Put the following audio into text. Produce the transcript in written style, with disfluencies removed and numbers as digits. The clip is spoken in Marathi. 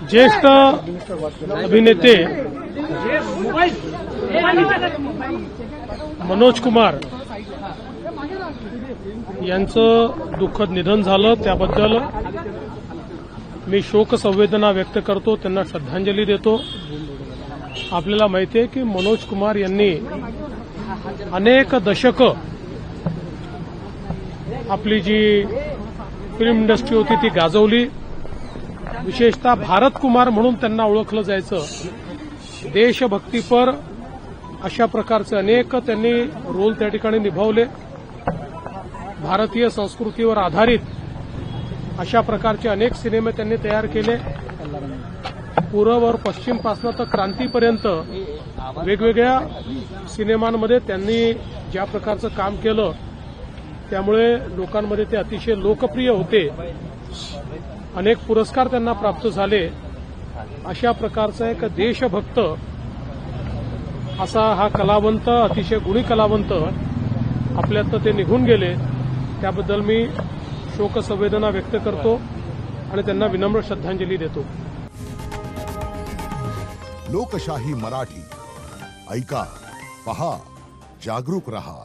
ज्येष्ठ अभिनेते मनोज कुमार यांचं दुःखद निधन झालं, त्याबद्दल मी शोक संवेदना व्यक्त करतो, त्यांना श्रद्धांजली देतो। आपल्याला माहिती आहे की मनोज कुमार यांनी अनेक दशकं आपली जी फिल्म इंडस्ट्री होती ती गाजवली। विशेषतः भारत कुमार म्हणून त्यांना ओळखलं जायचं। देशभक्तीपर अशा प्रकारचे अनेक त्यांनी रोल त्या ठिकाणी निभावले। भारतीय संस्कृतीवर आधारित अशा प्रकारचे अनेक सिनेमे त्यांनी तयार केले। पूर्व और पश्चिम पासून तर क्रांतीपर्यंत वेगवेगळ्या सिनेमांमध्ये त्यांनी ज्या प्रकारचं काम केलं त्यामुळे लोकांमध्ये ते अतिशय लोकप्रिय होते। अनेक पुरस्कार त्यांना प्राप्त झाले। अशा प्रकारचा एक देशभक्त असा हा कलावंत, अतिशय गुणी कलावंत आपल्यातनं ते निघून गेले, त्याबद्दल मी शोक संवेदना व्यक्त करतो आणि त्यांना विनम्र श्रद्धांजली देतो। लोकशाही मराठी ऐका, पहा, जागरूक रहा।